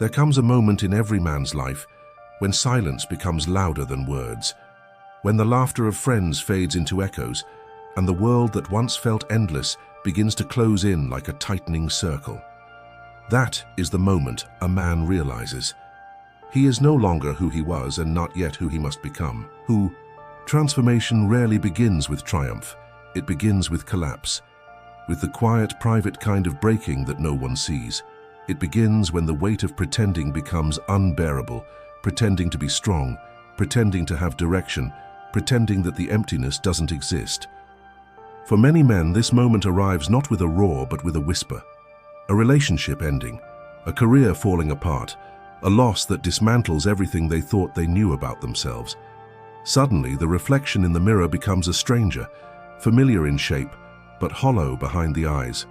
There comes a moment in every man's life when silence becomes louder than words, when the laughter of friends fades into echoes, and the world that once felt endless begins to close in like a tightening circle. That is the moment a man realizes he is no longer who he was and not yet who he must become. Transformation rarely begins with triumph. It begins with collapse, with the quiet, private kind of breaking that no one sees. It begins when the weight of pretending becomes unbearable, pretending to be strong, pretending to have direction, pretending that the emptiness doesn't exist. For many men, this moment arrives not with a roar but with a whisper. A relationship ending, a career falling apart, a loss that dismantles everything they thought they knew about themselves. Suddenly, the reflection in the mirror becomes a stranger, familiar in shape, but hollow behind the eyes.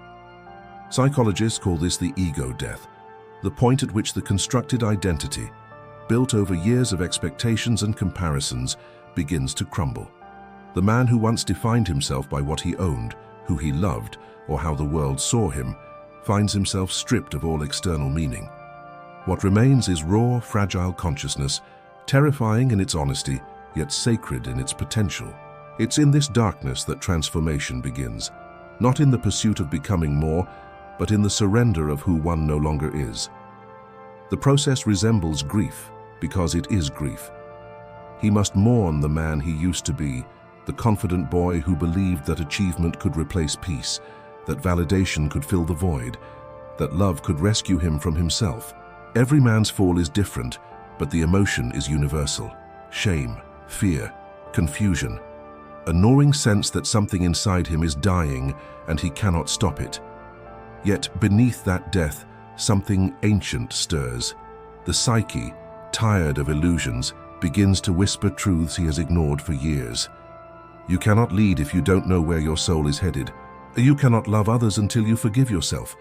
Psychologists call this the ego death, the point at which the constructed identity, built over years of expectations and comparisons, begins to crumble. The man who once defined himself by what he owned, who he loved, or how the world saw him, finds himself stripped of all external meaning. What remains is raw, fragile consciousness, terrifying in its honesty, yet sacred in its potential. It's in this darkness that transformation begins, not in the pursuit of becoming more, but in the surrender of who one no longer is. The process resembles grief, because it is grief. He must mourn the man he used to be, the confident boy who believed that achievement could replace peace, that validation could fill the void, that love could rescue him from himself. Every man's fall is different, but the emotion is universal. Shame, fear, confusion, a gnawing sense that something inside him is dying and he cannot stop it. Yet beneath that death, something ancient stirs. The psyche, tired of illusions, begins to whisper truths he has ignored for years. You cannot lead if you don't know where your soul is headed. You cannot love others until you forgive yourself.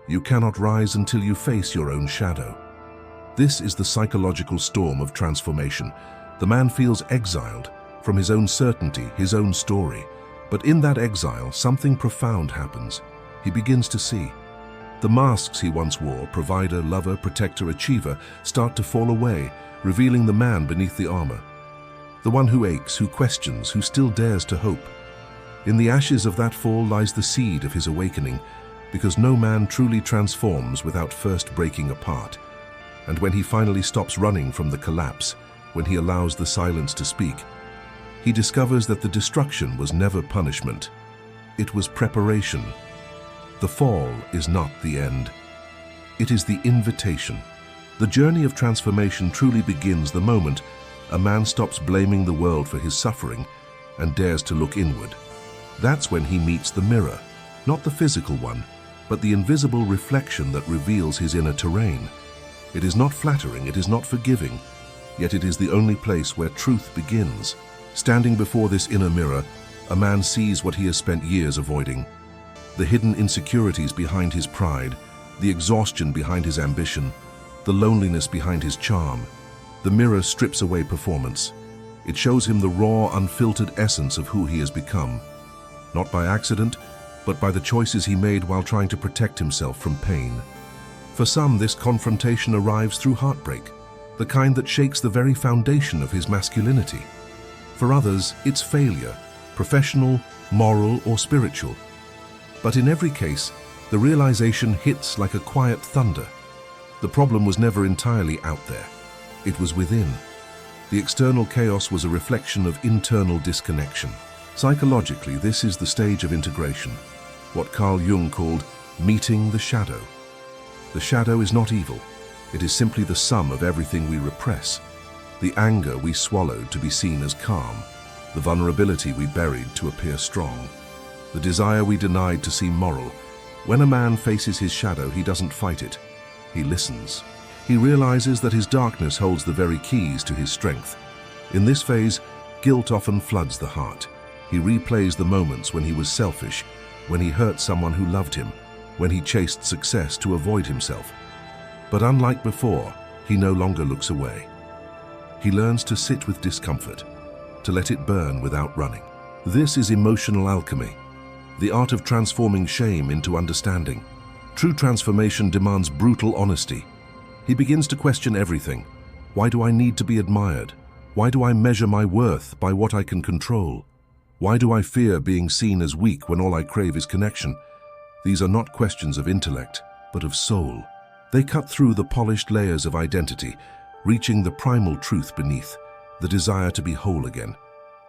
You cannot rise until you face your own shadow. This is the psychological storm of transformation. The man feels exiled from his own certainty, his own story. But in that exile, something profound happens. He begins to see. The masks he once wore, provider, lover, protector, achiever, start to fall away, revealing the man beneath the armor. The one who aches, who questions, who still dares to hope. In the ashes of that fall lies the seed of his awakening, because no man truly transforms without first breaking apart. And when he finally stops running from the collapse, when he allows the silence to speak, he discovers that the destruction was never punishment. It was preparation. The fall is not the end. It is the invitation. The journey of transformation truly begins the moment a man stops blaming the world for his suffering and dares to look inward. That's when he meets the mirror, not the physical one, but the invisible reflection that reveals his inner terrain. It is not flattering, it is not forgiving, yet it is the only place where truth begins. Standing before this inner mirror, a man sees what he has spent years avoiding. The hidden insecurities behind his pride, the exhaustion behind his ambition, the loneliness behind his charm. The mirror strips away performance. It shows him the raw, unfiltered essence of who he has become. Not by accident, but by the choices he made while trying to protect himself from pain. For some, this confrontation arrives through heartbreak, the kind that shakes the very foundation of his masculinity. For others, it's failure, professional, moral, or spiritual. But in every case, the realization hits like a quiet thunder. The problem was never entirely out there. It was within. The external chaos was a reflection of internal disconnection. Psychologically, this is the stage of integration, what Carl Jung called meeting the shadow. The shadow is not evil. It is simply the sum of everything we repress. The anger we swallowed to be seen as calm, the vulnerability we buried to appear strong, the desire we denied to seem moral. When a man faces his shadow, he doesn't fight it. He listens. He realizes that his darkness holds the very keys to his strength. In this phase, guilt often floods the heart. He replays the moments when he was selfish, when he hurt someone who loved him, when he chased success to avoid himself. But unlike before, he no longer looks away. He learns to sit with discomfort, to let it burn without running. This is emotional alchemy, the art of transforming shame into understanding. True transformation demands brutal honesty. He begins to question everything. Why do I need to be admired? Why do I measure my worth by what I can control? Why do I fear being seen as weak when all I crave is connection? These are not questions of intellect, but of soul. They cut through the polished layers of identity, reaching the primal truth beneath, the desire to be whole again.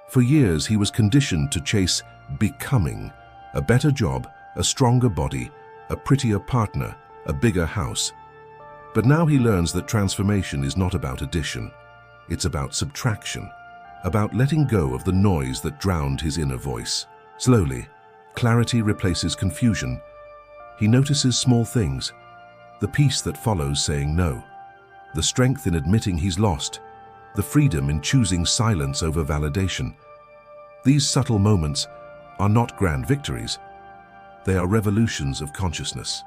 For years, he was conditioned to chase becoming, a better job, a stronger body, a prettier partner, a bigger house. But now he learns that transformation is not about addition. It's about subtraction, about letting go of the noise that drowned his inner voice. Slowly, clarity replaces confusion. He notices small things, the peace that follows saying no, the strength in admitting he's lost, the freedom in choosing silence over validation. These subtle moments are not grand victories. They are revolutions of consciousness.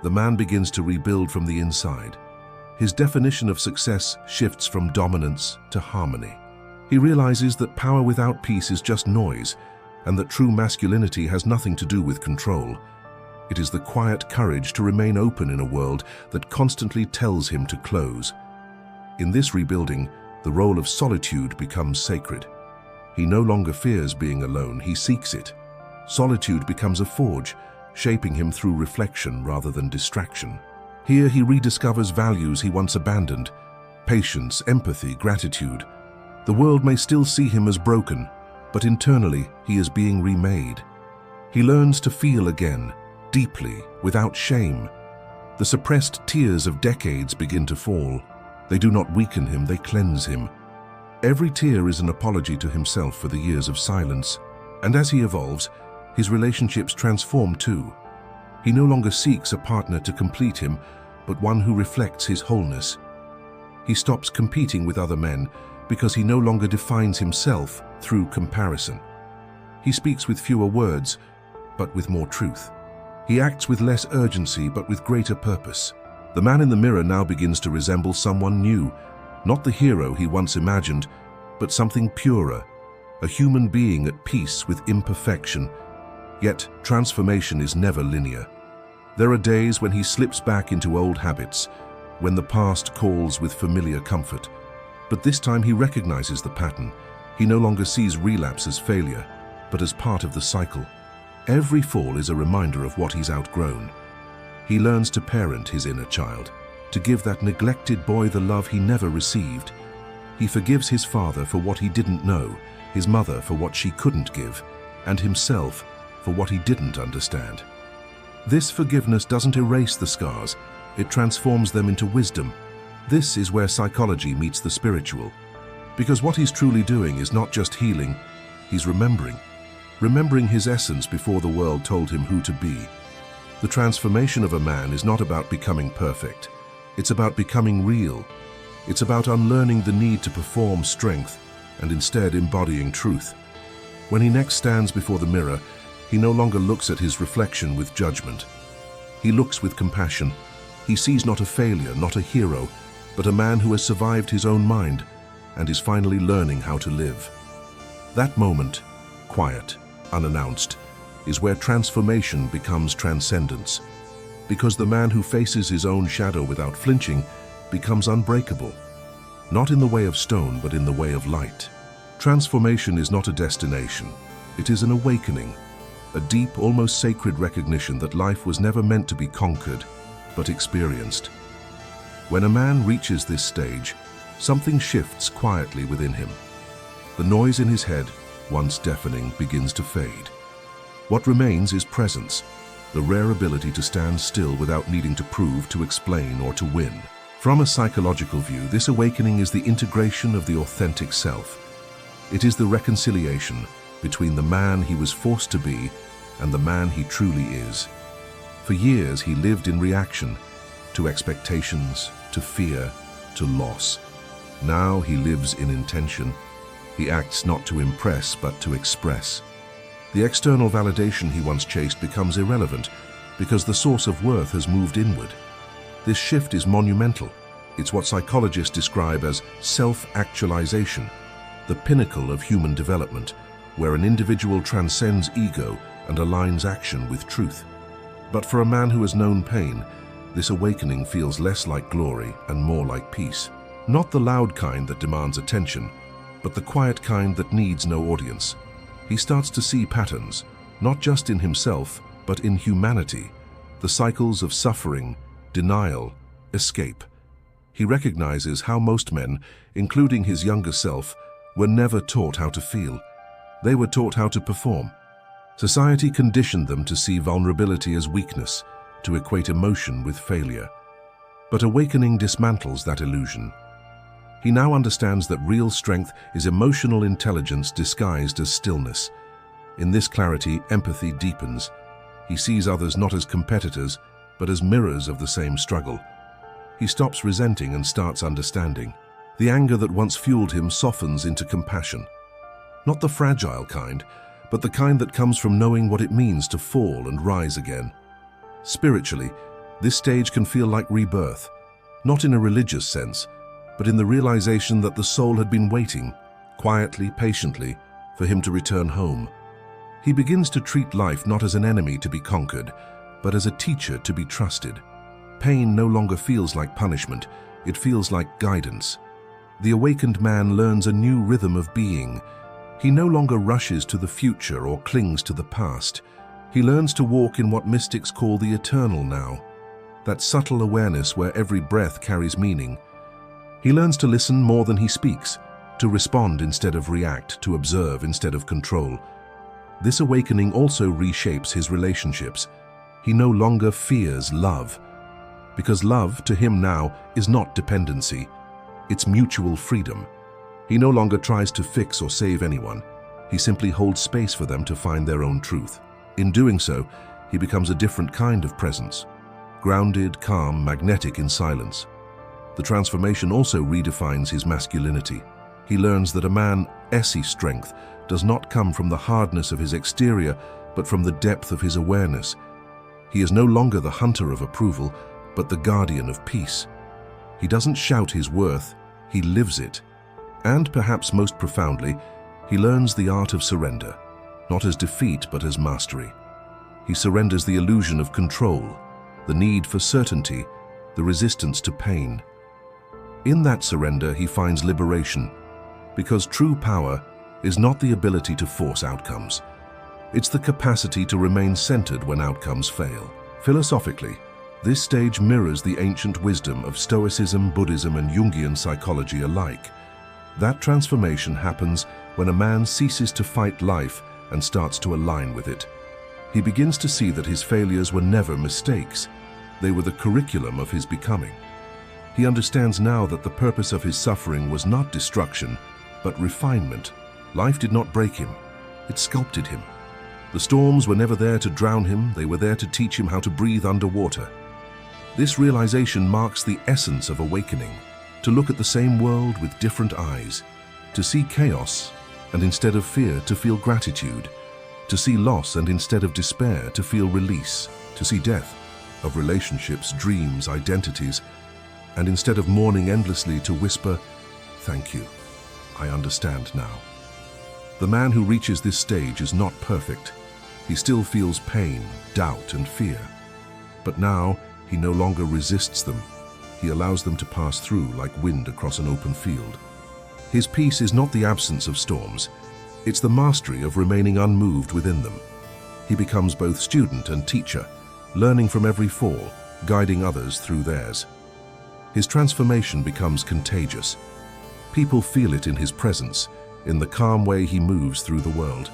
The man begins to rebuild from the inside. His definition of success shifts from dominance to harmony. He realizes that power without peace is just noise, and that true masculinity has nothing to do with control. It is the quiet courage to remain open in a world that constantly tells him to close. In this rebuilding, the role of solitude becomes sacred. He no longer fears being alone, he seeks it. Solitude becomes a forge, shaping him through reflection rather than distraction. Here he rediscovers values he once abandoned: patience, empathy, gratitude. The world may still see him as broken, but internally he is being remade. He learns to feel again, deeply, without shame. The suppressed tears of decades begin to fall. They do not weaken him, they cleanse him. Every tear is an apology to himself for the years of silence. And as he evolves, his relationships transform too. He no longer seeks a partner to complete him, but one who reflects his wholeness. He stops competing with other men because he no longer defines himself through comparison. He speaks with fewer words, but with more truth. He acts with less urgency, but with greater purpose. The man in the mirror now begins to resemble someone new, not the hero he once imagined, but something purer, a human being at peace with imperfection. Yet, transformation is never linear. There are days when he slips back into old habits, when the past calls with familiar comfort. But this time he recognizes the pattern. He no longer sees relapse as failure, but as part of the cycle. Every fall is a reminder of what he's outgrown. He learns to parent his inner child, to give that neglected boy the love he never received. He forgives his father for what he didn't know, his mother for what she couldn't give, and himself for what he didn't understand. This forgiveness doesn't erase the scars, it transforms them into wisdom. This is where psychology meets the spiritual. Because what he's truly doing is not just healing, he's remembering. Remembering his essence before the world told him who to be. The transformation of a man is not about becoming perfect. It's about becoming real. It's about unlearning the need to perform strength and instead embodying truth. When he next stands before the mirror, he no longer looks at his reflection with judgment. He looks with compassion. He sees not a failure, not a hero, but a man who has survived his own mind and is finally learning how to live. That moment, quiet, unannounced, is where transformation becomes transcendence. Because the man who faces his own shadow without flinching becomes unbreakable. Not in the way of stone, but in the way of light. Transformation is not a destination. It is an awakening, a deep, almost sacred recognition that life was never meant to be conquered, but experienced. When a man reaches this stage, something shifts quietly within him. The noise in his head, once deafening, begins to fade. What remains is presence, the rare ability to stand still without needing to prove, to explain, or to win. From a psychological view, this awakening is the integration of the authentic self. It is the reconciliation between the man he was forced to be and the man he truly is. For years, he lived in reaction to expectations, to fear, to loss. Now he lives in intention. He acts not to impress, but to express. The external validation he once chased becomes irrelevant because the source of worth has moved inward. This shift is monumental. It's what psychologists describe as self-actualization, the pinnacle of human development, where an individual transcends ego and aligns action with truth. But for a man who has known pain, this awakening feels less like glory and more like peace. Not the loud kind that demands attention, but the quiet kind that needs no audience. He starts to see patterns, not just in himself, but in humanity, the cycles of suffering, denial, escape. He recognizes how most men, including his younger self, were never taught how to feel. They were taught how to perform. Society conditioned them to see vulnerability as weakness, to equate emotion with failure. But awakening dismantles that illusion. He now understands that real strength is emotional intelligence disguised as stillness. In this clarity, empathy deepens. He sees others not as competitors, but as mirrors of the same struggle. He stops resenting and starts understanding. The anger that once fueled him softens into compassion. Not the fragile kind, but the kind that comes from knowing what it means to fall and rise again. Spiritually, this stage can feel like rebirth, not in a religious sense, but in the realization that the soul had been waiting, quietly, patiently, for him to return home. He begins to treat life not as an enemy to be conquered, but as a teacher to be trusted. Pain no longer feels like punishment, it feels like guidance. The awakened man learns a new rhythm of being. He no longer rushes to the future or clings to the past. He learns to walk in what mystics call the eternal now, that subtle awareness where every breath carries meaning. He learns to listen more than he speaks, to respond instead of react, to observe instead of control. This awakening also reshapes his relationships. He no longer fears love, because love to him now is not dependency, it's mutual freedom. He no longer tries to fix or save anyone. He simply holds space for them to find their own truth. In doing so, he becomes a different kind of presence, grounded, calm, magnetic in silence. The transformation also redefines his masculinity. He learns that a man's strength does not come from the hardness of his exterior, but from the depth of his awareness. He is no longer the hunter of approval, but the guardian of peace. He doesn't shout his worth, he lives it. And perhaps most profoundly, he learns the art of surrender, not as defeat but as mastery. He surrenders the illusion of control, the need for certainty, the resistance to pain. In that surrender, he finds liberation, because true power is not the ability to force outcomes. It's the capacity to remain centered when outcomes fail. Philosophically, this stage mirrors the ancient wisdom of Stoicism, Buddhism, and Jungian psychology alike. That transformation happens when a man ceases to fight life and starts to align with it. He begins to see that his failures were never mistakes. They were the curriculum of his becoming. He understands now that the purpose of his suffering was not destruction, but refinement. Life did not break him, it sculpted him. The storms were never there to drown him, they were there to teach him how to breathe underwater. This realization marks the essence of awakening, to look at the same world with different eyes, to see chaos and instead of fear to feel gratitude, to see loss and instead of despair to feel release, to see death of relationships, dreams, identities, and instead of mourning endlessly to whisper, "Thank you, I understand now." The man who reaches this stage is not perfect. He still feels pain, doubt, and fear. But now, he no longer resists them. He allows them to pass through like wind across an open field. His peace is not the absence of storms. It's the mastery of remaining unmoved within them. He becomes both student and teacher, learning from every fall, guiding others through theirs. His transformation becomes contagious. People feel it in his presence, in the calm way he moves through the world.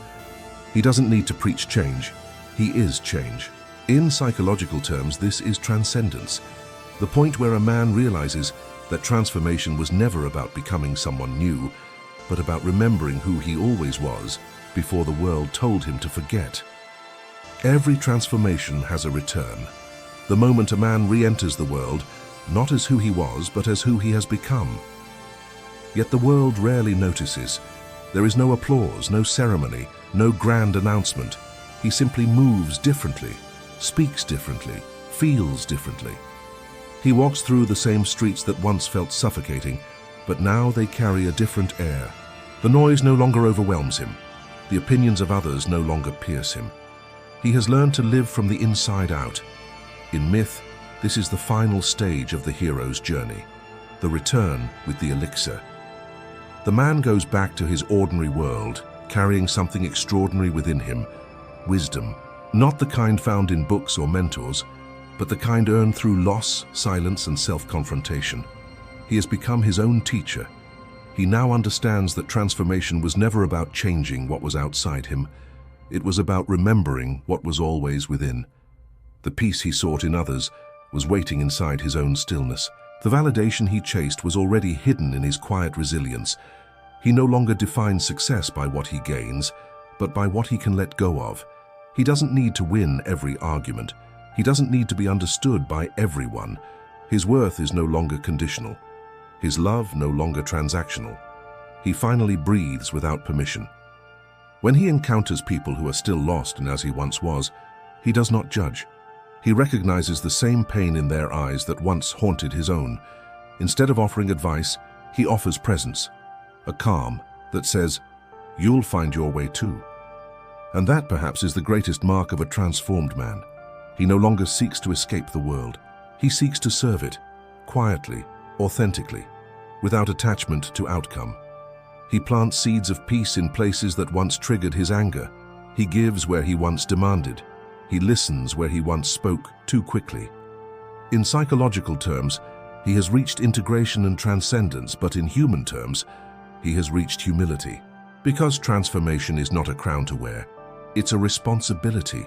He doesn't need to preach change. He is change. In psychological terms, this is transcendence, the point where a man realizes that transformation was never about becoming someone new, but about remembering who he always was before the world told him to forget. Every transformation has a return. The moment a man re-enters the world, not as who he was, but as who he has become. Yet the world rarely notices. There is no applause, no ceremony, no grand announcement. He simply moves differently, speaks differently, feels differently. He walks through the same streets that once felt suffocating, but now they carry a different air. The noise no longer overwhelms him. The opinions of others no longer pierce him. He has learned to live from the inside out. In myth, This is the final stage of the hero's journey, the return with the elixir. The man goes back to his ordinary world, carrying something extraordinary within him, wisdom, not the kind found in books or mentors, but the kind earned through loss, silence, and self-confrontation. He has become his own teacher. He now understands that transformation was never about changing what was outside him. It was about remembering what was always within. The peace he sought in others was waiting inside his own stillness. The validation he chased was already hidden in his quiet resilience. He no longer defines success by what he gains, but by what he can let go of. He doesn't need to win every argument. He doesn't need to be understood by everyone. His worth is no longer conditional. His love no longer transactional. He finally breathes without permission. When he encounters people who are still lost in as he once was, he does not judge. He recognizes the same pain in their eyes that once haunted his own. Instead of offering advice, he offers presence, a calm that says, "You'll find your way too." And that perhaps is the greatest mark of a transformed man. He no longer seeks to escape the world. He seeks to serve it, quietly, authentically, without attachment to outcome. He plants seeds of peace in places that once triggered his anger. He gives where he once demanded. He listens where he once spoke too quickly. In psychological terms, he has reached integration and transcendence, but in human terms, he has reached humility. Because transformation is not a crown to wear, it's a responsibility.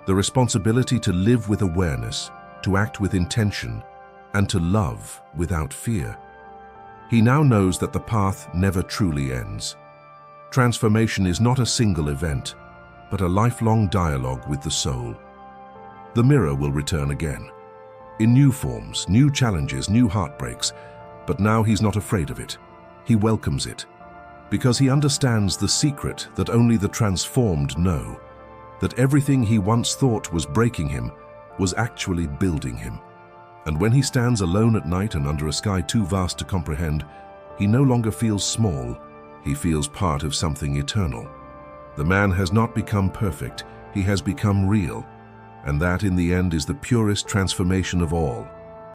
The responsibility to live with awareness, to act with intention, and to love without fear. He now knows that the path never truly ends. Transformation is not a single event, but a lifelong dialogue with the soul. The mirror will return again, in new forms, new challenges, new heartbreaks, but now he's not afraid of it. He welcomes it, because he understands the secret that only the transformed know, that everything he once thought was breaking him was actually building him. And when he stands alone at night and under a sky too vast to comprehend, he no longer feels small, he feels part of something eternal. The man has not become perfect, he has become real, and that in the end is the purest transformation of all.